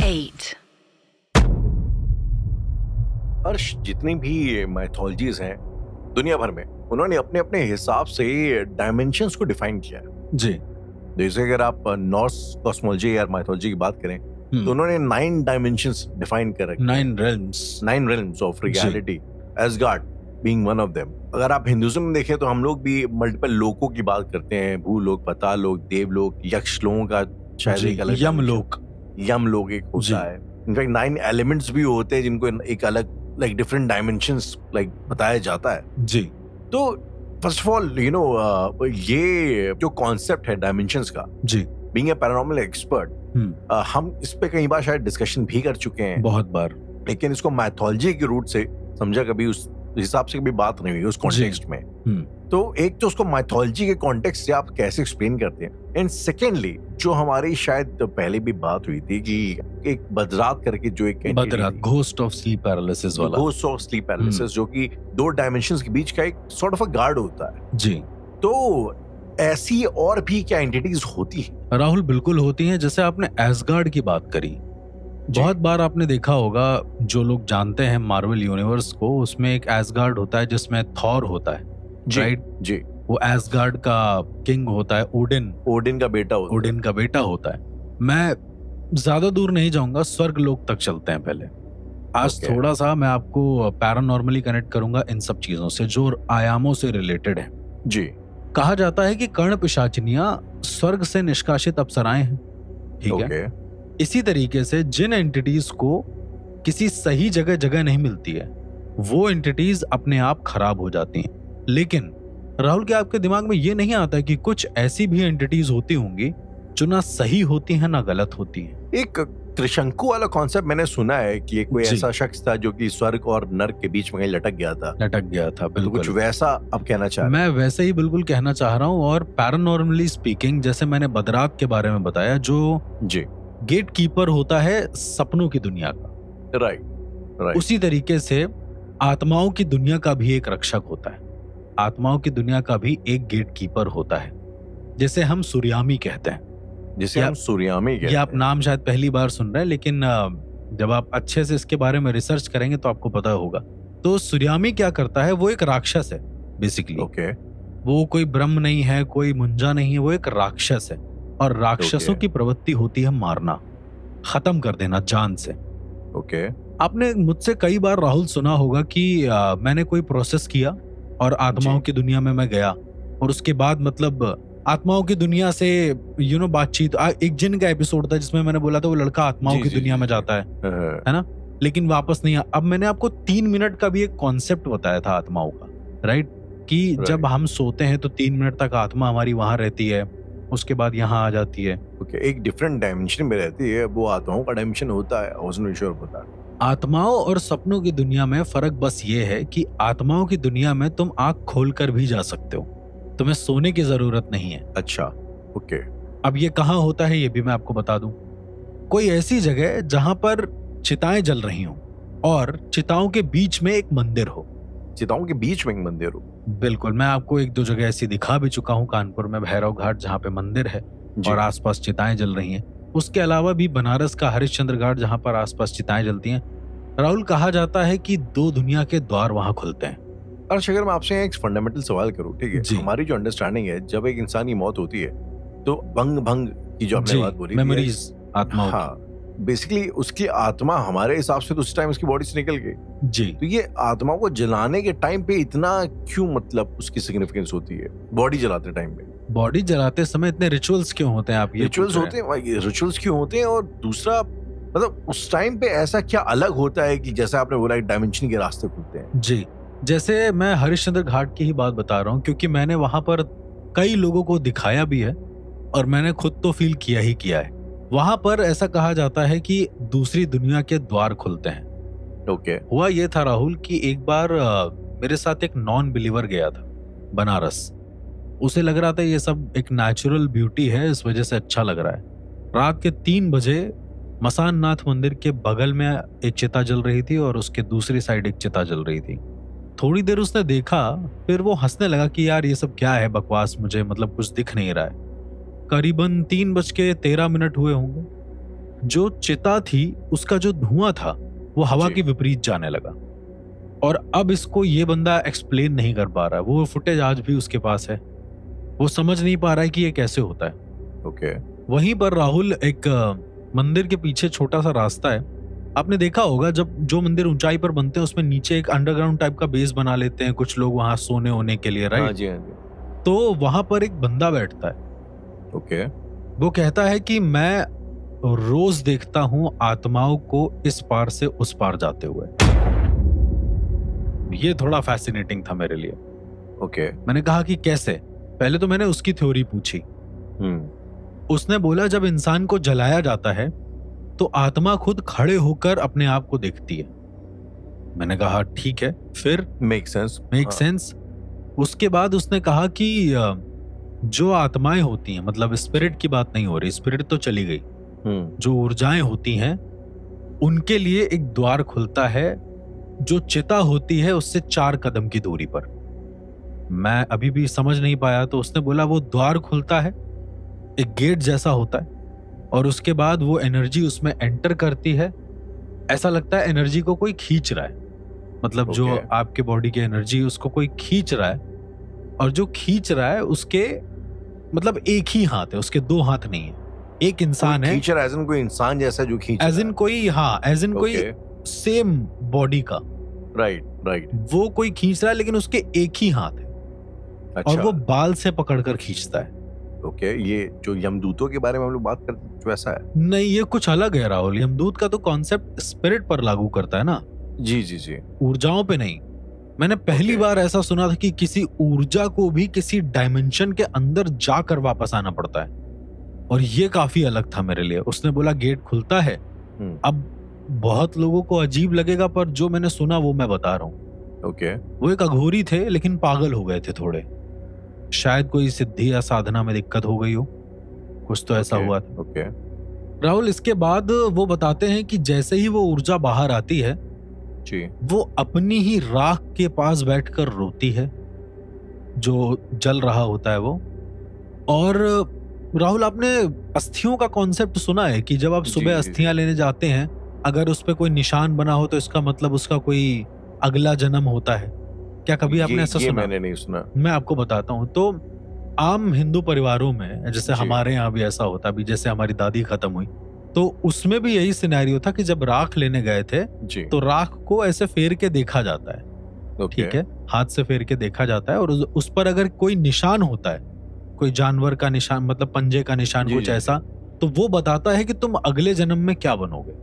8. अर्श, जितनी भी माइथोलॉजीज हैं दुनिया भर में, उन्होंने अपने अपने हिसाब से डायमेंशंस को डिफाइन किया है। जी। जैसे अगर आप नॉर्स कॉस्मोलॉजी या माइथोलॉजी की बात करें तो उन्होंने 9 डायमेंशंस डिफाइन कर रखे, 9 realms of reality, ash gourd being one of them. अगर आप हिंदुइज्म में देखें तो हम लोग भी मल्टीपल लोकों की बात करते हैं, भूलोक, पाताल लोक, देवलोक, यक्ष लोगों का शायद एक अलग यमलोक एक होता है। इनफैक्ट 9 एलिमेंट्स भी होते हैं जिनको एक अलग लाइक डिफरेंट डायमेंशंस लाइक बताया जाता है। जी। तो फर्स्ट ऑफ ऑल ये जो कॉन्सेप्ट है डायमेंशंस का, जी, बीइंग ए पैरानॉर्मल एक्सपर्ट, हम इस पे कई बार शायद डिस्कशन भी कर चुके हैं, बहुत बार, लेकिन इसको मैथोलॉजी के रूट से समझा कभी उस हिसाब से कभी बात नहीं हुई उस कॉन्टेक्स्ट में। तो एक तो उसको माइथोलॉजी के कॉन्टेक्स्ट से आप कैसे एक्सप्लेन करते हैं, एंड सेकेंडली जो हमारी शायद पहले भी बात हुई थी कि एक बदरात करके जो एक बदरात, घोस्ट ऑफ स्लीप पैरालिसिस वाला, घोस्ट ऑफ स्लीप पैरालिसिस, जो कि 2 डायमेंशंस के बीच का एक सॉर्ट ऑफ अ गार्ड होता है। जी। तो ऐसी और भी क्या एंटिटीज होती हैं? राहुल, बिल्कुल होती हैं। जैसे आपने एसगार्ड की बात करी, बहुत बार आपने देखा होगा, जो लोग जानते हैं मार्वल यूनिवर्स को, उसमें एक एसगार्ड होता है जिसमें थॉर होता है, राइट? जी। वो एसगार्ड का किंग होता है ओडिन का बेटा होता है। मैं ज्यादा दूर नहीं जाऊंगा, स्वर्ग लोक तक चलते हैं पहले। आज थोड़ा सा मैं आपको पैरानॉर्मली कनेक्ट करूंगा इन सब चीजों से जो आयामों से रिलेटेड है। जी। कहा जाता है कि कर्ण पिशाचिनियां स्वर्ग से निष्कासित अप्सराएं हैं, ठीक है? इसी तरीके से जिन एंटिटीज को किसी सही जगह नहीं मिलती है, वो एंटिटीज अपने आप खराब हो जाती हैं। लेकिन राहुल, क्या आपके दिमाग में ये नहीं आता कि कुछ ऐसी भी एंटिटीज होती होंगी जो ना सही होती हैं ना गलत होती हैं? एक त्रिशंकु वाला कॉन्सेप्ट मैंने सुना है कि कोई ऐसा शख्स था जो कि स्वर्ग और नर्क के बीच में कहीं लटक गया था। बिल्कुल। तो कुछ वैसा आप कहना चाह रहे हैं? मैं वैसे ही बिल्कुल कहना चाह रहा हूँ। और पैरानॉर्मली स्पीकिंग, जैसे मैंने बदरात के बारे में बताया, जो गेट कीपर होता है सपनों की दुनिया का, राइट। उसी तरीके से आत्माओं की दुनिया का भी एक रक्षक होता है, आत्माओं की दुनिया का भी एक गेट कीपर होता है, जिसे हम सूर्यामी कहते हैं। ये आप नाम शायद पहली बार सुन रहे हैं, लेकिन जब आप अच्छे से इसके बारे में रिसर्च करेंगे तो आपको पता होगा। तो सूर्यामी क्या करता है, वो एक राक्षस है बेसिकली। वो कोई ब्रह्म नहीं है, कोई मुंजा नहीं है, वो एक राक्षस है। और राक्षसों की प्रवृत्ति होती है मारना, खत्म कर देना जान से। आपने मुझसे कई बार राहुल सुना होगा कि मैंने कोई प्रोसेस किया और आत्माओं की दुनिया में मैं गया, और उसके बाद मतलब आत्माओं की दुनिया से बातचीत। एक जिन का एपिसोड था जिसमें मैंने बोला था वो लड़का आत्माओं की दुनिया में जाता है ना, लेकिन वापस नहीं। अब मैंने आपको 3 मिनट का भी एक कॉन्सेप्ट बताया था आत्माओं का, राइट? कि जब हम सोते हैं तो 3 मिनट तक आत्मा हमारी वहां रहती है, उसके बाद यहाँ आ जाती है। एक डिफरेंट डायमेंशन में रहती है, वो आत्माओं का डायमेंशन होता है। आत्माओं और सपनों की दुनिया में फर्क बस ये है कि आत्माओं की दुनिया में तुम आंख खोलकर भी जा सकते हो, तुम्हें सोने की जरूरत नहीं है। अच्छा, अब ये कहाँ होता है ये भी मैं आपको बता दूं। कोई ऐसी जगह जहां पर चिताएं जल रही हो और चिताओं के बीच में एक मंदिर हो। बिल्कुल, मैं आपको 1-2 जगह ऐसी दिखा भी चुका हूँ। कानपुर में भैरव घाट जहाँ पे मंदिर है और आसपास चिताएं जल रही हैं। उसके अलावा भी बनारस का हरिश्चंद्र घाट जहाँ पर आसपास चिताएं जलती हैं। राहुल, कहा जाता है कि 2 दुनिया के द्वार वहां खुलते हैं। और अगर मैं आपसे एक फंडामेंटल सवाल करूं, ठीक है? हमारी जो अंडरस्टैंडिंग है, जब एक इंसान की मौत होती है तो भंग की जो आपने बात बोली, मेमोरीज, आत्मा, बेसिकली उसकी आत्मा हमारे हिसाब से तो उस टाइम उसकी बॉडी से निकल गई जी। तो ये आत्मा को जलाने के टाइम पे इतना क्यों, मतलब उसकी सिग्निफिकेंस होती है बॉडी जलाते टाइम पे? बॉडी जलाते समय इतने रिचुअल्स क्यों होते हैं? आप ये रिचुअल्स क्यों होते हैं? और दूसरा, मतलब उस टाइम पे ऐसा क्या अलग होता है कि जैसे आपने बोला डायमेंशन के रास्ते खुलते हैं? जी, जैसे मैं हरिश्चंद्र घाट की ही बात बता रहा हूँ, क्योंकि मैंने वहां पर कई लोगों को दिखाया भी है और मैंने खुद तो फील किया ही किया है। वहां पर ऐसा कहा जाता है कि दूसरी दुनिया के द्वार खुलते हैं। हुआ ये था राहुल कि एक बार मेरे साथ एक नॉन बिलीवर गया था बनारस। उसे लग रहा था ये सब एक नेचुरल ब्यूटी है, इस वजह से अच्छा लग रहा है। रात के 3 बजे मसान नाथ मंदिर के बगल में एक चिता जल रही थी और उसके दूसरी साइड एक चिता जल रही थी। थोड़ी देर उसने देखा, फिर वो हंसने लगा कि यार ये सब क्या है बकवास, मुझे मतलब कुछ दिख नहीं रहा है। करीबन 3:13 हुए होंगे, जो चिता थी उसका जो धुआं था वो हवा के विपरीत जाने लगा। और अब इसको ये बंदा एक्सप्लेन नहीं कर पा रहा है, वो फुटेज आज भी उसके पास है, वो समझ नहीं पा रहा है कि ये कैसे होता है। ओके। वहीं पर राहुल एक मंदिर के पीछे छोटा सा रास्ता है, आपने देखा होगा जब जो मंदिर ऊंचाई पर बनते हैं उसमें नीचे एक अंडरग्राउंड टाइप का बेस बना लेते हैं कुछ लोग वहां सोने होने के लिए, राइट? हाँ जी, हाँ जी। तो वहां पर एक बंदा बैठता है। ओके। वो कहता है कि मैं रोज देखता हूं आत्माओं को इस पार से उस पार जाते हुए। ये थोड़ा फैसिनेटिंग था मेरे लिए। ओके। मैंने कहा कि कैसे? पहले तो मैंने उसकी थ्योरी पूछी। उसने बोला जब इंसान को जलाया जाता है तो आत्मा खुद खड़े होकर अपने आप को देखती है। मैंने कहा ठीक है, फिर मेक सेंस। उसके बाद उसने कहा कि जो आत्माएं होती हैं, मतलब स्पिरिट की बात नहीं हो रही, स्पिरिट तो चली गई, जो ऊर्जाएं होती हैं उनके लिए एक द्वार खुलता है जो चिता होती है उससे 4 कदम की दूरी पर। मैं अभी भी समझ नहीं पाया, तो उसने बोला वो द्वार खुलता है, एक गेट जैसा होता है, और उसके बाद वो एनर्जी उसमें एंटर करती है। ऐसा लगता है एनर्जी को कोई खींच रहा है, मतलब जो आपके बॉडी की एनर्जी उसको कोई खींच रहा है, और जो खींच रहा है उसके मतलब एक ही हाथ है, उसके 2 हाथ नहीं है। एक इंसान है, खींच रहा है, कोई इंसान जैसा जो खींच रहा है, एज इन कोई सेम बॉडी का, राइट। वो कोई खींच रहा है लेकिन उसके एक ही हाथ है। अच्छा। और वो बाल से पकड़कर खींचता है। ओके। ये जो यमदूतों के बारे में हम लोग बात करते हैं वैसा है? नहीं, ये कुछ अलग है राहुल। यमदूत का तो कॉन्सेप्ट स्पिरिट पर लागू करता है ना। जी, ऊर्जाओं पे नहीं। मैंने पहली बार ऐसा सुना था कि किसी ऊर्जा को भी किसी डायमेंशन के अंदर जाकर वापस आना पड़ता है, और ये काफी अलग था मेरे लिए। उसने बोला गेट खुलता है। अब बहुत लोगों को अजीब लगेगा, पर जो मैंने सुना वो मैं बता रहा हूँ। ओके। वो एक अघोरी थे लेकिन पागल हो गए थे थोड़े, शायद कोई सिद्धि या साधना में दिक्कत हो गई हो, कुछ तो ऐसा हुआ था। ओके। राहुल, इसके बाद वो बताते हैं कि जैसे ही वो ऊर्जा बाहर आती है जी, वो अपनी ही राख के पास बैठकर रोती है, जो जल रहा होता है वो। और राहुल, आपने अस्थियों का कॉन्सेप्ट सुना है कि जब आप सुबह अस्थियां लेने जाते हैं, अगर उस पे कोई निशान बना हो तो इसका मतलब उसका कोई अगला जन्म होता है। क्या कभी आपने ऐसा सुना? मैंने नहीं सुना। मैं आपको बताता हूँ। तो आम हिंदू परिवारों में, जैसे हमारे यहाँ भी ऐसा होता, भी जैसे हमारी दादी खत्म हुई तो उसमें भी यही सिनेरियो था कि जब राख लेने गए थे तो राख को ऐसे फेर के देखा जाता है। ठीक है, हाथ से फेर के देखा जाता है, और उस पर अगर कोई निशान होता है, कोई जानवर का निशान, मतलब पंजे का निशान, कुछ ऐसा, तो वो बताता है कि तुम अगले जन्म में क्या बनोगे।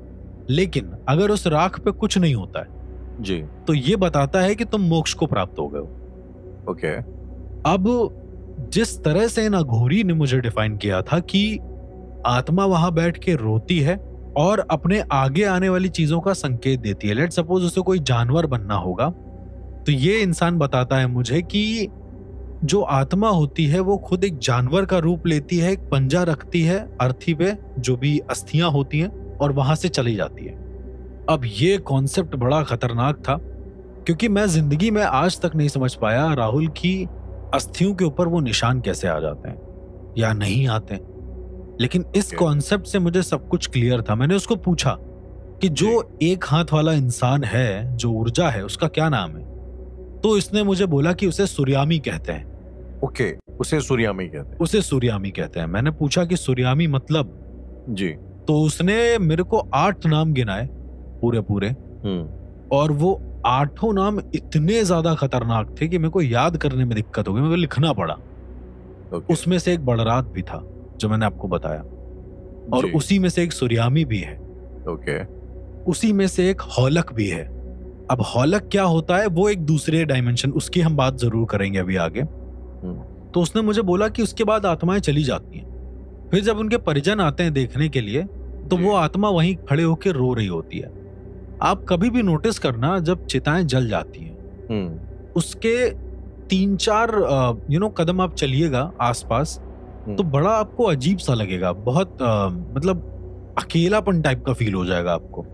लेकिन अगर उस राख पे कुछ नहीं होता है जी, तो ये बताता है कि तुम मोक्ष को प्राप्त हो गए हो। ओके। अब जिस तरह से इन अघोरी ने मुझे डिफाइन किया था कि आत्मा वहां बैठ के रोती है और अपने आगे आने वाली चीजों का संकेत देती है। लेट सपोज उसे कोई जानवर बनना होगा, तो ये इंसान बताता है मुझे कि जो आत्मा होती है वो खुद एक जानवर का रूप लेती है, एक पंजा रखती है अर्थी पे, जो भी अस्थियां होती हैं, और वहां से चली जाती है। अब ये कॉन्सेप्ट बड़ा खतरनाक था, क्योंकि मैं जिंदगी में आज तक नहीं समझ पाया राहुल की अस्थियों के ऊपर वो निशान कैसे आ जाते हैं या नहीं आते। लेकिन इस कॉन्सेप्ट से मुझे सब कुछ क्लियर था। मैंने उसको पूछा कि जो एक हाथ वाला इंसान है, जो ऊर्जा है, उसका क्या नाम है? तो इसने मुझे बोला कि उसे सूर्यामी कहते हैं। ओके, उसे सूर्यामी कहते हैं। उसे सूर्यामी कहते हैं। मैंने पूछा कि सूर्यामी मतलब? जी। तो उसने मेरे को 8 नाम गिनाए पूरे, और वो 8 नाम इतने ज्यादा खतरनाक थे कि मेरे को याद करने में दिक्कत हो गई, मेरे को लिखना पड़ा। उसमें से एक बड़रात भी था जो मैंने आपको बताया, और उसी में से एक सूर्यामी भी है। ओके। उसी में से एक हौलक भी है। अब हौलक क्या होता है वो एक दूसरे डायमेंशन, उसकी हम बात जरूर करेंगे अभी आगे। तो उसने मुझे बोला कि उसके बाद आत्माएं चली जाती हैं। फिर जब उनके परिजन आते हैं देखने के लिए, तो वो आत्मा वहीं खड़े होकर रो रही होती है। आप कभी भी नोटिस करना, जब चिताएं जल जाती हैं, उसके 3-4 कदम आप चलिएगा आसपास, तो बड़ा आपको अजीब सा लगेगा, बहुत मतलब अकेलापन टाइप का फील हो जाएगा आपको।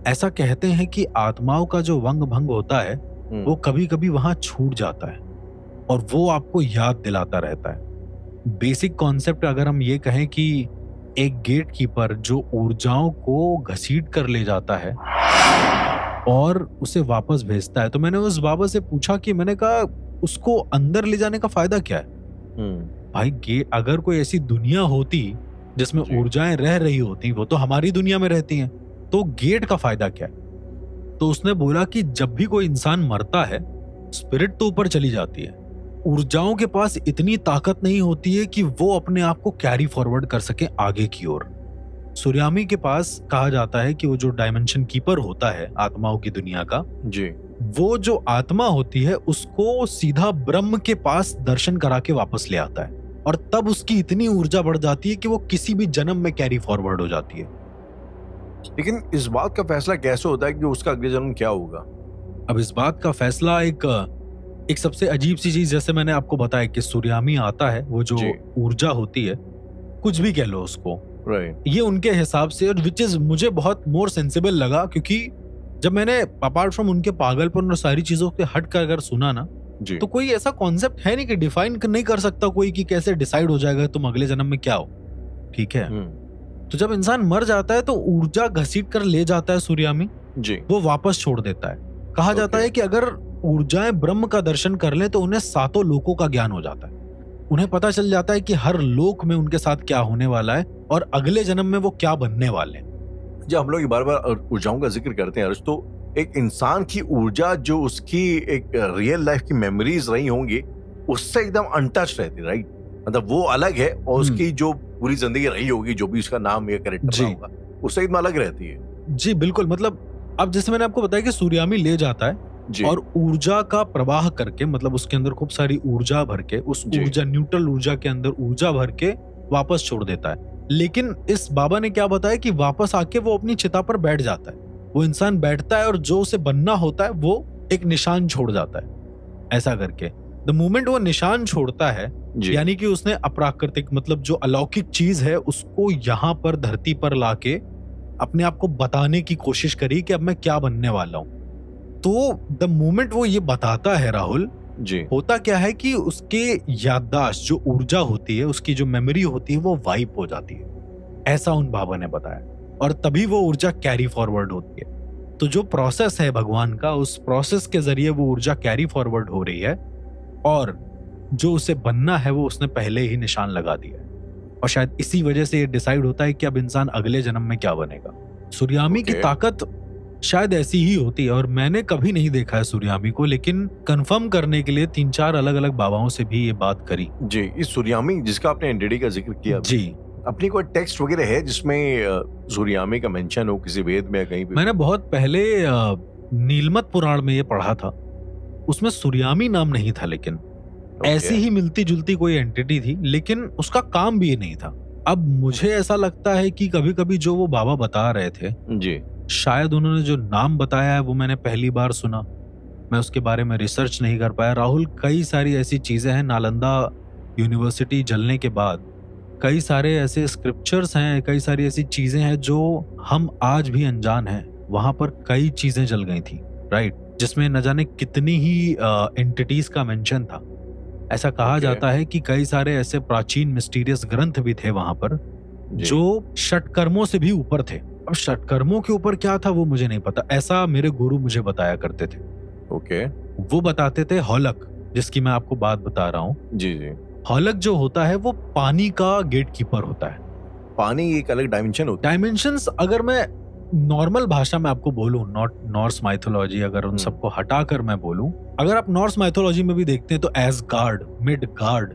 ऐसा कहते हैं कि आत्माओं का जो वंग भंग होता है वो कभी कभी वहां छूट जाता है और वो आपको याद दिलाता रहता है। बेसिक कॉन्सेप्ट अगर हम ये कहें कि एक गेट कीपर जो ऊर्जाओं को घसीट कर ले जाता है और उसे वापस भेजता है। तो मैंने उस बाबा से पूछा कि मैंने कहा उसको अंदर ले जाने का फायदा क्या है? भाई गेट, अगर कोई ऐसी दुनिया होती जिसमें ऊर्जाएं रह रही होती, वो तो हमारी दुनिया में रहती हैं, तो गेट का फायदा क्या है? तो उसने बोला कि जब भी कोई इंसान मरता है, स्पिरिट तो ऊपर चली जाती है, ऊर्जाओं के पास इतनी ताकत नहीं होती है कि वो अपने आप को कैरी फॉरवर्ड कर सके आगे की ओर। सूर्यामी के पास कहा जाता है कि वो जो डायमेंशन कीपर होता है आत्माओं की दुनिया का जी, वो जो आत्मा होती है उसको सीधा ब्रह्म के पास दर्शन करा के वापस ले आता है, और तब उसकी इतनी ऊर्जा बढ़ जाती है कि वो किसी भी जन्म में कैरी फॉरवर्ड हो जाती है। लेकिन इस बात का फैसला कैसे होता है कि उसका अगले जन्म क्या होगा? अब इस बात का फैसला एक सबसे अजीब सी चीज, जैसे मैंने आपको बताया कि सूर्यामी आता है, वो जो ऊर्जा होती है, कुछ भी कह लो उसको, ये उनके हिसाब से, विच इज मुझे बहुत मोर सेंसिबल लगा, क्योंकि जब मैंने अपार्ट फ्रॉम उनके पागलपन और सारी चीजों के हट कर अगर सुना ना, तो कोई ऐसा कॉन्सेप्ट है नहीं कि डिफाइन नहीं कर सकता कोई कि कैसे डिसाइड हो जाएगा तुम अगले जन्म में क्या हो। ठीक है, तो जब इंसान मर जाता है तो ऊर्जा घसीट कर ले जाता है सूर्यामी जी, वो वापस छोड़ देता है। कहा जाता है कि अगर ऊर्जाएं ब्रह्म का दर्शन कर लें तो उन्हें सातों लोकों का ज्ञान हो जाता है। उन्हें पता चल जाता है कि हर लोक में उनके साथ क्या होने वाला है और अगले जन्म में वो क्या बनने वाले हैं। जब हम लोग बार बार ऊर्जाओं का जिक्र करते हैं तो एक इंसान की ऊर्जा जो उसकी एक रियल लाइफ की मेमोरीज रही होंगी उससे एकदम अनटच रहती, राइट? मतलब वो अलग है और उसकी जो पूरी जिंदगी रही होगी, जो भी उसका नाम या कैरेक्टर होगा, उससे एकदम अलग रहती है। जी बिल्कुल, मतलब अब जैसे मैंने आपको बताया कि सूर्यामी ले जाता है और ऊर्जा का प्रवाह करके, मतलब उसके अंदर खूब सारी ऊर्जा भर के, उस ऊर्जा न्यूट्रल ऊर्जा के अंदर ऊर्जा भर के वापस छोड़ देता है। लेकिन इस बाबा ने क्या बताया कि वापस आके वो अपनी चिता पर बैठ जाता है, वो इंसान बैठता है और जो उसे बनना होता है वो एक निशान छोड़ जाता है। ऐसा करके द मोमेंट वो निशान छोड़ता है, यानी कि उसने अप्राकृतिक, मतलब जो अलौकिक चीज है उसको यहाँ पर धरती पर लाके अपने आप को बताने की कोशिश करी कि अब मैं क्या बनने वाला हूँ। तो द मोमेंट वो ये बताता है राहुल जी, होता क्या है कि उसके याददाश्त, जो ऊर्जा होती है, उसकी जो मेमोरी होती है वो वाइप हो जाती है, ऐसा उन बाबा ने बताया, और तभी वो ऊर्जा कैरी फॉरवर्ड होती है। तो जो प्रोसेस है भगवान का, उस प्रोसेस के जरिए वो ऊर्जा कैरी फॉरवर्ड हो रही है और जो उसे बनना है वो उसने पहले ही निशान लगा दिया है, और शायद इसी वजह से ये डिसाइड होता है कि अब इंसान अगले जन्म में क्या बनेगा। सूर्यामी की ताकत शायद ऐसी ही होती है, और मैंने कभी नहीं देखा है सूर्यामी को, लेकिन कंफर्म करने के लिए 3-4 अलग अलग बाबाओं से भी ये बात करी। जी, इस सूर्यामी जिसका आपने एंटिटी का जिक्र किया जी, अपनी कोई टेक्स्ट वगैरह है जिसमें सूर्यामी का मेंशन हो किसी वेद में या कहीं पे? मैंने बहुत पहले नीलमत पुराण में ये पढ़ा था, उसमें सूर्यामी नाम नहीं था, लेकिन ऐसी ही मिलती जुलती कोई एंटिटी थी, लेकिन उसका काम भी ये नहीं था। अब मुझे ऐसा लगता है कि कभी कभी जो वो बाबा बता रहे थे जी, शायद उन्होंने जो नाम बताया है वो मैंने पहली बार सुना, मैं उसके बारे में रिसर्च नहीं कर पाया। राहुल, कई सारी ऐसी चीजें हैं, नालंदा यूनिवर्सिटी जलने के बाद कई सारे ऐसे स्क्रिप्चर्स हैं, कई सारी ऐसी चीजें हैं जो हम आज भी अनजान हैं। वहां पर कई चीजें जल गई थी, राइट, जिसमें न जाने कितनी ही एंटिटीज का मेंशन था। ऐसा कहा जाता है कि कई सारे ऐसे प्राचीन मिस्टीरियस ग्रंथ भी थे वहां पर जो षटकर्मों से भी ऊपर थे। अब षटकर्मों के ऊपर क्या था वो मुझे नहीं पता, ऐसा मेरे गुरु मुझे बताया करते थे। ओके, वो बताते थे हौलक, जिसकी मैं आपको बात बता रहा हूँ। जी जी, हौलक जो होता है वो पानी का गेट कीपर होता है। पानी एक अलग डायमेंशन होता है। डायमेंशंस अगर मैं नॉर्मल भाषा में आपको बोलूं, नॉट नॉर्स माइथोलॉजी, अगर उन सबको हटाकर मैं बोलूं, अगर आप नॉर्स माइथोलॉजी में भी देखते हैं तो एसगार्ड, मिडगार्ड,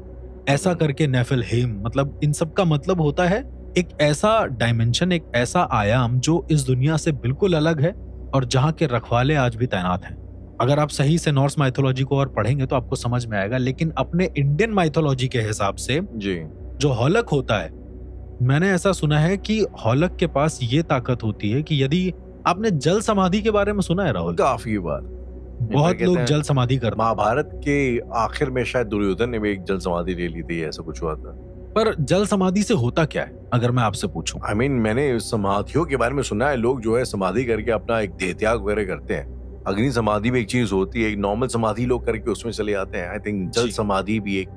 ऐसा करके नेफिलहीम, मतलब इन सब का मतलब होता है एक ऐसा डायमेंशन, एक ऐसा आयाम जो इस दुनिया से बिल्कुल अलग है और जहां के रखवाले आज भी तैनात हैं। अगर आप सही से नॉर्स माइथोलॉजी को और पढ़ेंगे तो आपको समझ में आएगा, लेकिन अपने इंडियन माइथोलॉजी के हिसाब से जी, जो हौलक होता है, मैंने ऐसा सुना है कि हौलक के पास ये ताकत होती है कि यदि आपने जल समाधि के बारे में सुना है राहुल? काफी बार बहुत लोग जल समाधि करते। महाभारत के आखिर में शायद दुर्योधन ने भी एक जल समाधि ले ली थी, ऐसा कुछ हुआ था। पर जल समाधि से होता क्या है अगर मैं आपसे पूछूं? I mean, मैंने समाधियों के बारे में सुना है, लोग जो है समाधि करके अपना एक देह त्याग वगैरह करते हैं। अग्नि समाधि भी एक चीज होती है, एक नॉर्मल समाधि लोग करके उसमें चले जाते हैं। आई थिंक जल समाधि भी एक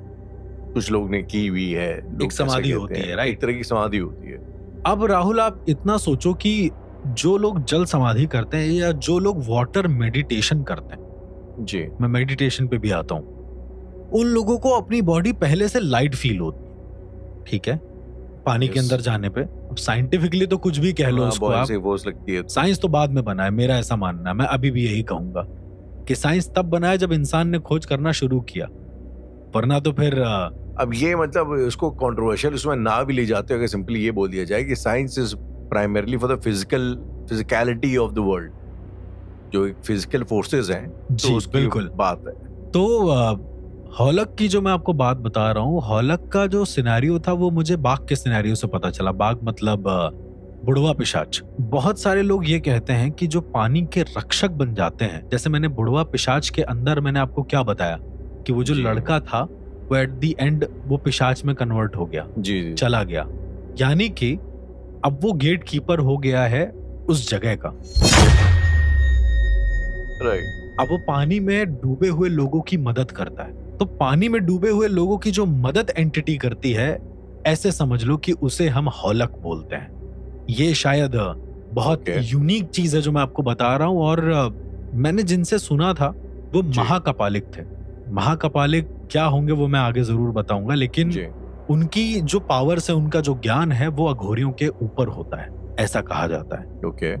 कुछ लोग ने की हुई है, एक समाधि होती है, राइट? एक तरह की समाधि होती है। अब राहुल आप इतना सोचो कि जो लोग जल समाधि करते हैं या जो लोग वाटर मेडिटेशन करते हैं, जी मैं मेडिटेशन पे भी आता हूँ, उन लोगों को अपनी बॉडी पहले से लाइट फील होती है, ठीक है, पानी के अंदर जाने पे। अब साइंटिफिकली तो कुछ भी कह लो उसको आप, लगती है। साइंस तो बाद में बना है, मेरा ऐसा मानना है। मैं अभी भी यही कहूंगा कि साइंस तब बना है जब इंसान ने खोज करना शुरू किया, वरना तो फिर अब ये मतलब उसको कंट्रोवर्शियल उसमें ना भी ले जाते हो अगर सिंपली ये बोल दिया जाए कि science is primarily for the physicality of the world, जो फिजिकल फोर्सेस हैं, तो उसकी बिल्कुल बात है। तो हॉलक की जो मैं आपको बात बता रहा हूँ, हॉलक का जो सिनेरियो था वो मुझे बाघ के सिनेरियो से पता चला। बाघ मतलब बुढ़वा पिशाच। बहुत सारे लोग ये कहते हैं कि जो पानी के रक्षक बन जाते हैं, जैसे मैंने बुढ़वा पिशाच के अंदर मैंने आपको क्या बताया कि वो जो लड़का था वो एट द एंड वो पिशाच में कन्वर्ट हो गया, जी। चला गया, यानी कि अब वो गेट कीपर हो गया है उस जगह का। राइट। अब वो पानी में डूबे हुए लोगों की मदद करता है। तो पानी में डूबे हुए लोगों की जो मदद एंटिटी करती है, ऐसे समझ लो कि उसे हम हॉलक बोलते हैं। ये शायद बहुत यूनिक चीज है जो मैं आपको बता रहा हूँ। और मैंने जिनसे सुना था वो महाकपालिक थे। महाकपालिक क्या होंगे वो मैं आगे जरूर बताऊंगा, लेकिन उनकी जो पावर्स है, उनका जो ज्ञान है वो अघोरियों के ऊपर होता है, ऐसा कहा जाता है। ओके।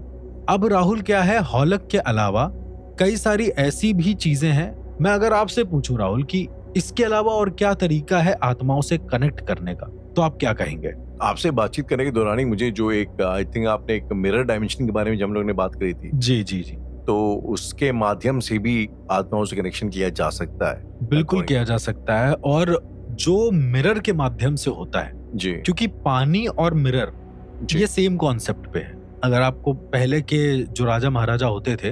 अब राहुल क्या है, हॉलक के अलावा कई सारी ऐसी भी चीजें हैं। मैं अगर आपसे पूछूं राहुल कि इसके अलावा और क्या तरीका है आत्माओं से कनेक्ट करने का, तो आप क्या कहेंगे? आपसे बातचीत करने के दौरान ही मुझे जो एक आई थिंक आपने एक मिरर डायमेंशन के बारे में जब हम लोग ने बात करी थी, जी जी जी, तो उसके माध्यम से भी आत्माओं से कनेक्शन किया जा सकता है। बिल्कुल किया जा सकता है, और जो मिरर के माध्यम से होता है जी, क्योंकि पानी और मिरर ये सेम कॉन्सेप्ट पे है। अगर आपको पहले के जो राजा महाराजा होते थे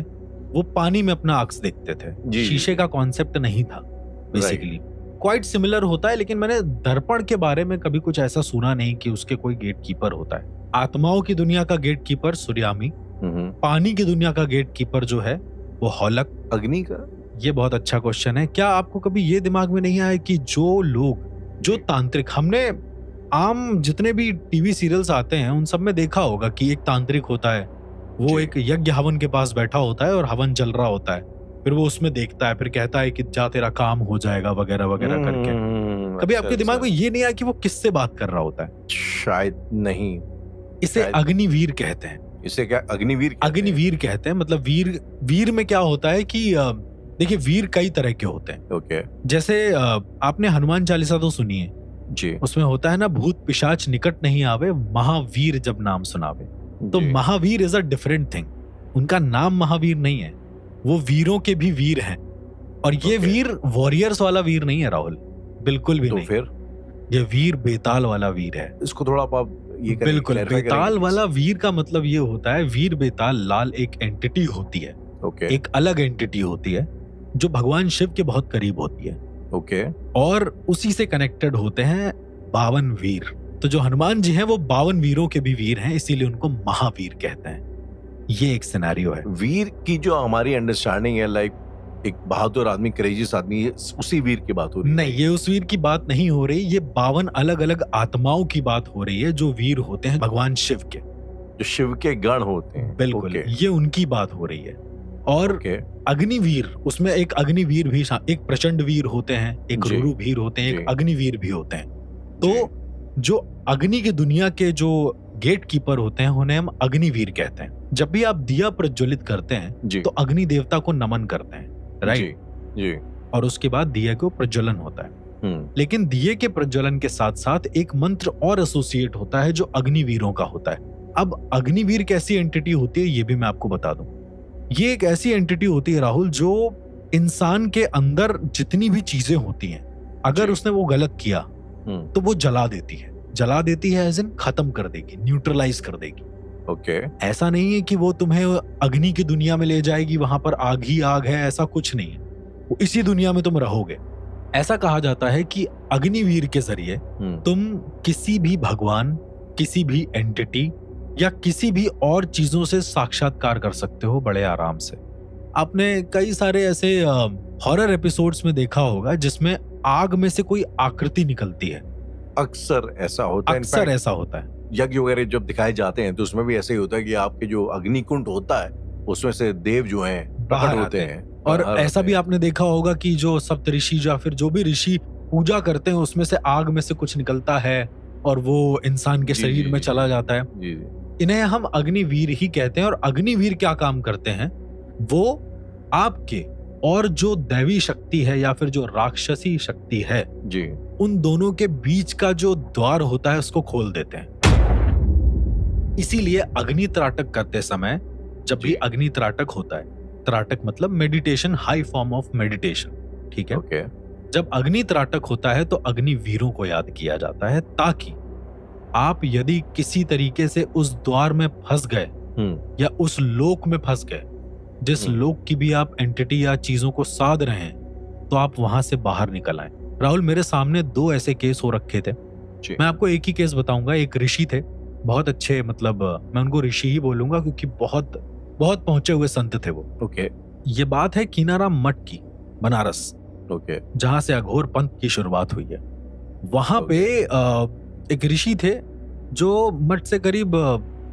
वो पानी में अपना अक्स देखते थे, शीशे का कॉन्सेप्ट नहीं था बेसिकली। क्वाइट सिमिलर होता है, लेकिन मैंने दर्पण के बारे में कभी कुछ ऐसा सुना नहीं कि उसके कोई गेट कीपर होता है। आत्माओं की दुनिया का गेट कीपर सूर्यामी, पानी की दुनिया का गेट कीपर जो है वो हॉलक, अग्नि का। ये बहुत अच्छा क्वेश्चन है। क्या आपको कभी ये दिमाग में नहीं आया कि जो लोग, जो तांत्रिक, हमने आम जितने भी टीवी सीरियल्स आते हैं उन सब में देखा होगा कि एक तांत्रिक होता है, वो एक यज्ञ हवन के पास बैठा होता है और हवन जल रहा होता है, फिर वो उसमें देखता है, फिर कहता है कि जा तेरा काम हो जाएगा वगैरह वगैरह करके। कभी आपके दिमाग में ये नहीं आया कि वो किससे बात कर रहा होता है? शायद नहीं। इसे अग्निवीर कहते हैं। इसे क्या अग्निवीर? अग्निवीर कहते हैं। मतलब वीर में क्या होता है कि देखिए, वीर कई तरह के होते हैं। ओके। जैसे आपने हनुमान चालीसा तो सुनी है जी, उसमें होता है ना, भूत पिशाच निकट नहीं आवे, महावीर जब नाम सुनावे। तो Mahavir is a different thing. उनका नाम महावीर नहीं है, वो वीरों के भी वीर हैं। और ये वीर वॉरियर्स वाला वीर नहीं है राहुल, बिल्कुल भी तो नहीं। फिर ये वीर बेताल वाला वीर है। इसको थोड़ा आप ये बिल्कुल, बेताल वाला वीर का मतलब ये होता है, वीर बेताल लाल एक एंटिटी होती है, एक अलग एंटिटी होती है जो भगवान शिव के बहुत करीब होती है। ओके। और उसी से कनेक्टेड होते हैं 52 वीर। तो जो हनुमान जी हैं वो 52 वीरों के भी वीर हैं, इसीलिए उनको महावीर कहते हैं। ये एक सिनेरियो है। वीर की जो हमारी अंडरस्टैंडिंग है, लाइक एक बहादुर आदमी, करेजियस आदमी, उसी वीर की बात हो रही है? नहीं, ये उस वीर की बात नहीं हो रही। ये 52 अलग अलग आत्माओं की बात हो रही है जो वीर होते हैं भगवान शिव के, जो शिव के गण होते हैं। बिल्कुल, ये उनकी बात हो रही है। और अग्निवीर, उसमें एक अग्निवीर भी, एक प्रचंड वीर होते हैं, एक रुरु वीर होते हैं, एक अग्निवीर भी होते हैं। तो जो अग्नि की दुनिया के जो गेट कीपर होते हैं उन्हें हम अग्निवीर कहते हैं। जब भी आप दिया प्रज्वलित करते हैं तो अग्नि देवता को नमन करते हैं, राइट जी। और उसके बाद दिया को प्रज्वलन होता है। लेकिन दिए के प्रज्वलन के साथ साथ एक मंत्र और एसोसिएट होता है जो अग्निवीरों का होता है। अब अग्निवीर कैसी एंटिटी होती है ये भी मैं आपको बता दूं। ये एक ऐसी एंटिटी होती है राहुल, जो इंसान के अंदर जितनी भी चीजें होती हैं, अगर उसने वो गलत किया तो वो जला देती है। जला देती है एज इन खत्म कर देगी, न्यूट्रलाइज कर देगी। ओके। ऐसा नहीं है कि वो तुम्हें अग्नि की दुनिया में ले जाएगी, वहां पर आग ही आग है, ऐसा कुछ नहीं है। वो इसी दुनिया में तुम रहोगे। ऐसा कहा जाता है कि अग्निवीर के जरिए तुम किसी भी भगवान, किसी भी एंटिटी या किसी भी और चीजों से साक्षात्कार कर सकते हो बड़े आराम से। आपने कई सारे ऐसे हॉरर एपिसोड्स में देखा होगा जिसमें आग में से कोई आकृति निकलती है। अक्सर ऐसा होता है। अक्सर ऐसा होता है। यज्ञ वगैरह जब दिखाए जाते हैं तो उसमें भी ऐसे ही होता है कि आपके जो अग्निकुंड होता है उसमें से देव जो हैं प्रकट होते हैं। और ऐसा भी आपने देखा होगा कि जो सप्तऋषि या फिर जो भी ऋषि पूजा करते हैं उसमें से आग में से कुछ निकलता है और वो इंसान के शरीर में चला जाता है। इन्हें हम अग्निवीर ही कहते हैं। और अग्निवीर क्या काम करते हैं, वो आपके और जो दैवी शक्ति है या फिर जो राक्षसी शक्ति है जी, उन दोनों के बीच का जो द्वार होता है उसको खोल देते हैं। इसीलिए अग्नि त्राटक करते समय जब भी अग्नि त्राटक होता है, त्राटक मतलब meditation, high form of meditation, ठीक है। ओके। जब अग्नि त्राटक होता है तो अग्निवीरों को याद किया जाता है, ताकि आप यदि किसी तरीके से उस द्वार में फंस गए या उस लोक में फंस गए जिस लोक की भी आप एंटिटी या चीजों को साध रहे हैं, तो आप वहां से बाहर निकल आए। राहुल, मेरे सामने 2 ऐसे केस हो रखे थे। मैं आपको एक ही केस बताऊंगा। एक ऋषि थे, बहुत अच्छे, मतलब मैं उनको ऋषि ही बोलूंगा क्योंकि बहुत बहुत पहुंचे हुए संत थे वो। ओके। ये बात है कीनाराम मठ की, बनारस, ओके, जहां से अघोर पंथ की शुरुआत हुई है। वहां पे एक ऋषि थे जो मठ से करीब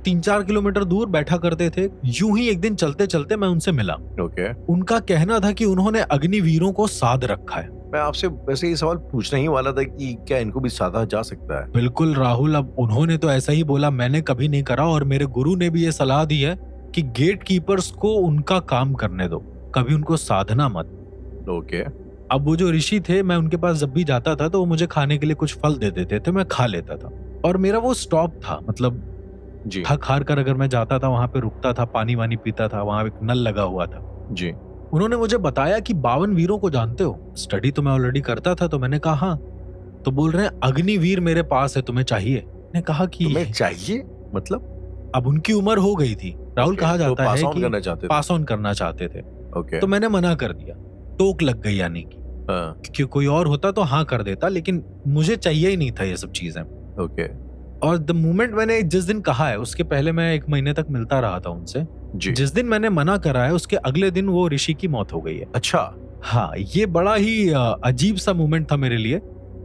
3-4 किलोमीटर दूर बैठा करते थे। यूं ही एक दिन चलते चलते मैं उनसे मिला। ओके। उनका कहना था कि उन्होंने अग्निवीरों को साध रखा है। मैं आपसे वैसे ये सवाल पूछने ही वाला था कि क्या इनको भी साधा जा सकता है? बिल्कुल राहुल, अब उन्होंने तो ऐसा ही बोला, मैंने कभी नहीं करा। और मेरे गुरु ने भी ये सलाह दी है कि गेट कीपर्स को उनका काम करने दो, कभी उनको साधना मत। ओके। अब वो जो ऋषि थे, मैं उनके पास जब भी जाता था तो वो मुझे खाने के लिए कुछ फल दे देते थे, मैं खा लेता था। और मेरा वो स्टॉप था, मतलब थक हार कर अगर मैं जाता था वहां पे रुकता था, पानी वानी पीता था, वहां एक नल लगा हुआ था जी। उन्होंने मुझे बताया कि 52 वीरों को जानते हो। स्टडी तो मैं ऑलरेडी करता था, तो मैंने कहा हाँ। तो बोल रहे हैं अग्निवीर मेरे पास है, तुम्हें चाहिए? मैंने कहा कि तुम्हें चाहिए मतलब? अब उनकी उम्र हो गई थी राहुल, कहा जाता है कि पास ऑन करना चाहते थे। ओके। तो मैंने मना कर दिया, टोक लग गई यानी कि क्योंकि कोई और होता तो हाँ कर देता, लेकिन मुझे चाहिए ही नहीं था ये सब चीजें। ओके। और द मोमेंट मैंने जिस दिन कहा है उसके पहले मैं 1 महीने तक मिलता रहा था उनसे। जिस दिन मैंने मना करा है उसके अगले दिन वो ऋषि की मौत हो गई है। अच्छा। हाँ, ये बड़ा ही अजीब सा मोमेंट था मेरे लिए।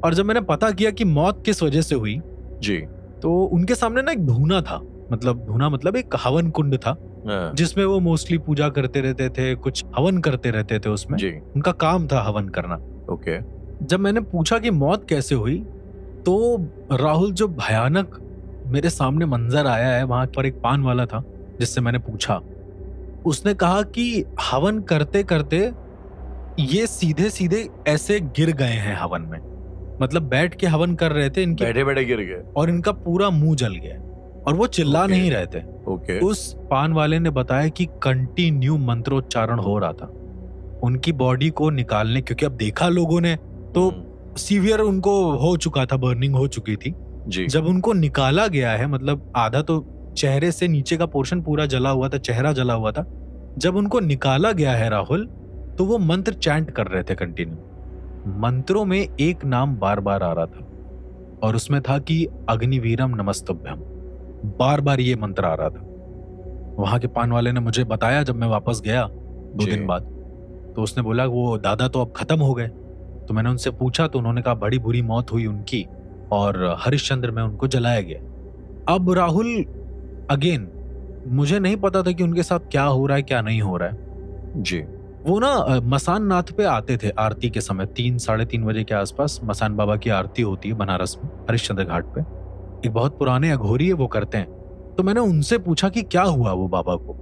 और जब मैंने पता किया कि मौत किस वजह से हुई जी, तो उनके सामने ना एक धूना था, मतलब एक हवन कुंड था जिसमें वो मोस्टली पूजा करते रहते थे, कुछ हवन करते रहते थे उसमें जी। उनका काम था हवन करना। ओके। जब मैंने पूछा कि मौत कैसे हुई, तो राहुल जो भयानक मेरे सामने मंजर आया है, वहां पर एक पान वाला था जिससे मैंने पूछा, उसने कहा कि हवन करते करते ये सीधे सीधे ऐसे गिर गए हैं हवन में, मतलब बैठ के हवन कर रहे थे, इनके बैठे बैठे गिर गए और इनका पूरा मुंह जल गया और वो चिल्ला नहीं रहे थे। उस पान वाले ने बताया कि कंटिन्यू मंत्रोच्चारण हो रहा था उनकी बॉडी को निकालने, क्योंकि अब देखा लोगों ने तो सीवियर उनको हो चुका था, बर्निंग हो चुकी थी जी। जब उनको निकाला गया है, मतलब आधा तो चेहरे से नीचे का पोर्शन पूरा जला हुआ था, चेहरा जला हुआ था। जब उनको निकाला गया है राहुल, तो वो मंत्र चैंट कर रहे थे कंटिन्यू। मंत्रों में एक नाम बार बार आ रहा था और उसमें था कि अग्निवीरम नमस्तुभ्यम, बार बार ये मंत्र आ रहा था। वहां के पान वाले ने मुझे बताया जब मैं वापस गया 2 दिन बाद, तो उसने बोला वो दादा तो अब खत्म हो गए। तो मैंने उनसे पूछा तो उन्होंने कहा बड़ी बुरी मौत हुई उनकी और हरिश्चंद्र में उनको जलाया गया। अब राहुल अगेन मुझे नहीं पता था कि उनके साथ क्या हो रहा है क्या नहीं हो रहा है जी। वो ना मसान नाथ पे आते थे आरती के समय, 3-3:30 बजे के आसपास मसान बाबा की आरती होती है बनारस में हरिश्चंद्र घाट पे। एक बहुत पुराने अघोरी है, वो करते हैं। तो मैंने उनसे पूछा कि क्या हुआ वो बाबा को,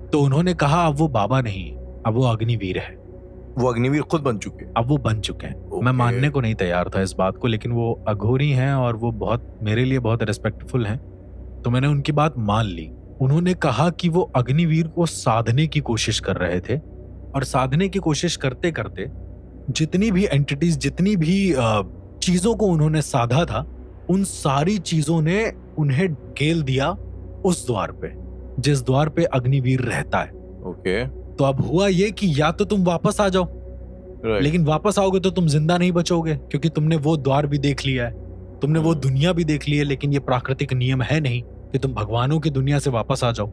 तो उन्होंने कहा अब वो बाबा नहीं है, अब वो अग्निवीर है। वो अग्निवीर खुद बन चुके हैं? अब वो बन चुके हैं। मैं मानने को नहीं तैयार था इस बात को, लेकिन वो अघोरी हैं और वो बहुत मेरे लिए बहुत रिस्पेक्टफुल हैं, तो मैंने उनकी बात मान ली। उन्होंने कहा कि वो अग्निवीर को साधने की कोशिश कर रहे थे और साधने की कोशिश करते करते जितनी भी एंटिटीज, जितनी भी चीजों को उन्होंने साधा था, उन सारी चीजों ने उन्हें ढकेल दिया उस द्वार पे जिस द्वार पे अग्निवीर रहता है। ओके। तो अब हुआ ये कि या तो तुम वापस आ जाओ, लेकिन वापस आओगे तो तुम जिंदा नहीं बचोगे, क्योंकि तुमने वो द्वार भी देख लिया है, तुमने वो दुनिया भी देख ली है, लेकिन ये प्राकृतिक नियम है नहीं कि तुम भगवानों की दुनिया से वापस आ जाओ।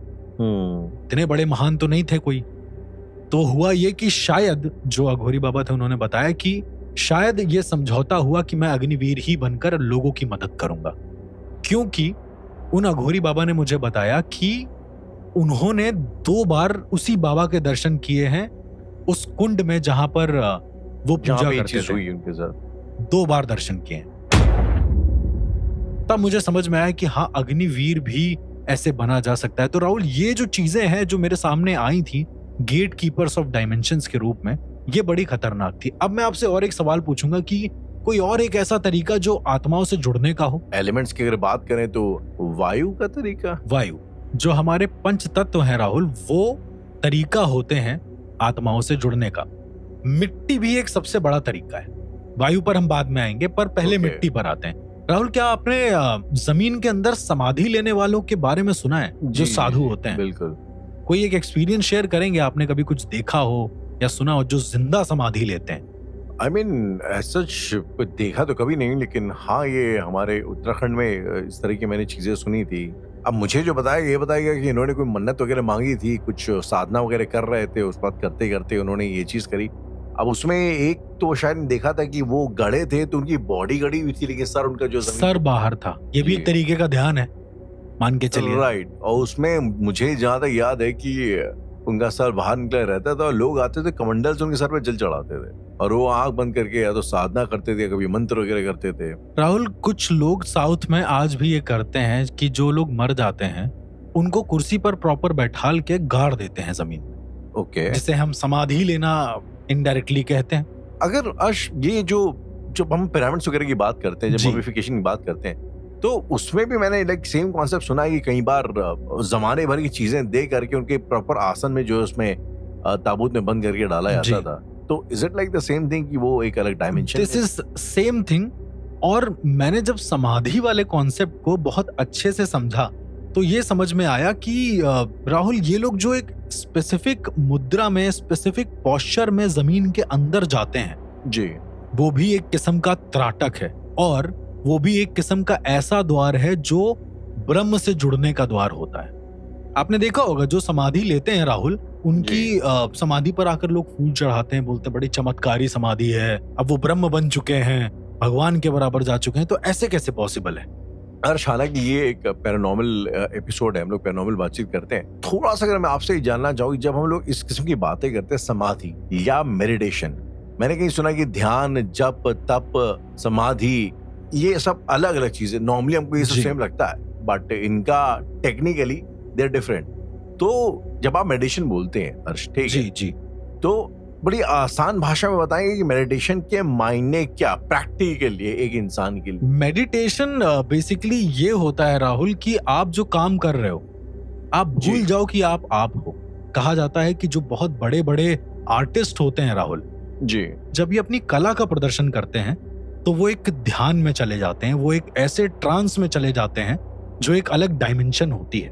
इतने बड़े महान तो नहीं थे कोई। तो हुआ ये कि शायद जो अघोरी बाबा थे उन्होंने बताया कि शायद ये समझौता हुआ कि मैं अग्निवीर ही बनकर लोगों की मदद करूंगा। क्योंकि उन अघोरी बाबा ने मुझे बताया कि उन्होंने 2 बार उसी बाबा के दर्शन किए हैं उस कुंड में जहां पर वो पूजा करते थे। उनके साथ 2 बार दर्शन किए हैं। तब मुझे समझ में आया कि हाँ, अग्निवीर भी ऐसे बना जा सकता है। तो राहुल, ये जो चीजें हैं जो मेरे सामने आई थी गेट कीपर्स ऑफ डायमेंशंस के रूप में, ये बड़ी खतरनाक थी। अब मैं आपसे और एक सवाल पूछूंगा कि कोई और एक ऐसा तरीका जो आत्माओं से जुड़ने का हो? एलिमेंट्स की अगर बात करें तो वायु का तरीका, वायु जो हमारे पंच तत्व हैं राहुल, वो तरीका होते हैं आत्माओं से जुड़ने का। मिट्टी भी एक सबसे बड़ा तरीका है। वायु पर हम बाद में आएंगे, पर पहले मिट्टी पर आते हैं। राहुल, क्या आपने जमीन के अंदर समाधि लेने वालों के बारे में सुना है, जो साधु होते हैं? बिल्कुल। कोई एक एक्सपीरियंस शेयर करेंगे? आपने कभी कुछ देखा हो या सुना हो जो जिंदा समाधि लेते हैं? I mean, सच देखा तो कभी नहीं, लेकिन हाँ, ये हमारे उत्तराखंड में इस तरह की मैंने चीजें सुनी थी। अब मुझे जो बताया गया कि इन्होंने कोई मन्नत वगैरह मांगी थी, कुछ साधना वगैरह कर रहे थे, उस बात करते करते उन्होंने ये चीज करी। अब उसमें एक तो शायद देखा था कि वो गड़े थे तो उनकी बॉडी गड़ी हुई थी, लेकिन सर उनका जो सर बाहर था। ये भी एक तरीके का ध्यान है, मान के चलिए। राइट। और उसमें मुझे जहां तक याद है कि उनका सर बाहर निकला रहता था, लोग आते थे कमंडल से उनके सर पे जल चढ़ाते थे, और वो आंख बंद करके या तो साधना करते थे, कभी मंत्र वगैरह करते थे। राहुल, कुछ लोग साउथ में आज भी ये करते हैं कि जो लोग मर जाते हैं उनको कुर्सी पर प्रॉपर बैठाल के गाड़ देते हैं जमीन में। ओके। जिसे हम समाधि लेना इनडायरेक्टली कहते हैं। अगर ये जो हम पिरामिड्स वगैरह की बात करते हैं, जब ममिफिकेशन की बात करते हैं, तो उसमें भी मैंने लाइक सेम कॉन्सेप्ट सुना है कि कई बार जमाने भर की चीजें दे करके उनके प्रॉपर आसन में जो है उसमें ताबूत में बंद करके डाला जाता था। तो is it like the same thing कि वो एक अलग dimension? This is same thing. और मैंने जब समाधि वाले कॉन्सेप्ट को बहुत अच्छे से समझा तो ये समझ में आया कि राहुल, ये लोग जो एक स्पेसिफिक मुद्रा में, स्पेसिफिक पोस्चर में जमीन के अंदर जाते हैं जी, वो भी एक किस्म का त्राटक है, और वो भी एक किस्म का ऐसा द्वार है जो ब्रह्म से जुड़ने का द्वार होता है। आपने देखा होगा जो समाधि लेते हैं राहुल, उनकी समाधि पर आकर लोग फूल चढ़ाते हैं, बोलते बड़ी चमत्कारी समाधि है, अब वो ब्रह्म बन चुके हैं, भगवान के बराबर जा चुके हैं। तो ऐसे कैसे पॉसिबल है? अर्श, हालांकि ये एक पैरानॉर्मल एपिसोड है, हम लोग पैरानॉर्मल बातचीत करते हैं। थोड़ा सा अगर मैं आपसे जानना चाहूँ, जब हम लोग इस किस्म की बातें करते हैं, समाधि या मेडिटेशन, मैंने कहीं सुना कि ध्यान, जप, तप, समाधि, ये सब अलग अलग चीजें। नॉर्मली हमको ये सब सेम लगता है, बट इनका टेक्निकली दे आर डिफरेंट। तो जब आप मेडिटेशन बोलते हैं अर्श, ठीक है जी, तो बड़ी आसान भाषा में बताएंगे कि मेडिटेशन के मायने क्या प्रैक्टिकली एक इंसान के लिए? मेडिटेशन बेसिकली ये होता है राहुल कि आप जो काम कर रहे हो आप भूल जाओ कि आप हो। कहा जाता है कि जो बहुत बड़े बड़े आर्टिस्ट होते हैं राहुल जी, जब ये अपनी कला का प्रदर्शन करते हैं तो वो एक ध्यान में चले जाते हैं, वो एक ऐसे ट्रांस में चले जाते हैं जो एक अलग डायमेंशन होती है।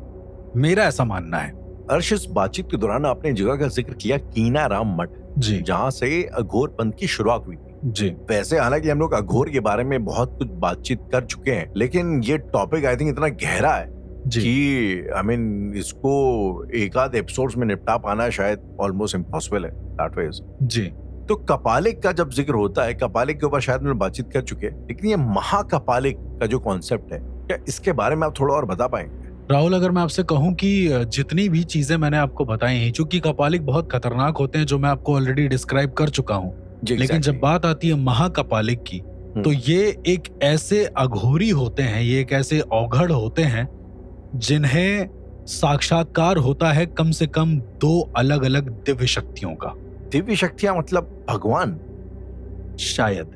मेरा ऐसा मानना है। अर्श, इस बातचीत के दौरान आपने जगह का जिक्र किया कीनाराम मठ जी, जहाँ से अघोर पंथ की शुरुआत हुई थी जी। वैसे हालांकि हम लोग अघोर के बारे में बहुत कुछ बातचीत कर चुके हैं, लेकिन ये टॉपिक आई थिंक इतना गहरा है कि आई मीन इसको एक आध एपिसोड्स में निपटा पाना शायद ऑलमोस्ट इम्पॉसिबल है दैट वेज जी। तो कपालिक का जब जिक्र होता है, कपालिक के ऊपर शायद हम बातचीत कर चुके हैं, लेकिन ये महाकपालिक का जो कॉन्सेप्ट है, क्या इसके बारे में आप थोड़ा और बता पाएंगे? राहुल, अगर मैं आपसे कहूं कि जितनी भी चीजें मैंने आपको बताई हैं, चूंकि कपालिक बहुत खतरनाक होते हैं जो मैं आपको ऑलरेडी डिस्क्राइब कर चुका हूं, लेकिन जब बात आती है महाकपालिक की तो ये एक ऐसे अघोरी होते हैं, ये एक ऐसे औघड़ होते हैं जिन्हें साक्षात्कार होता है कम से कम 2 अलग अलग दिव्य शक्तियों का। दिव्य शक्तियां मतलब भगवान? शायद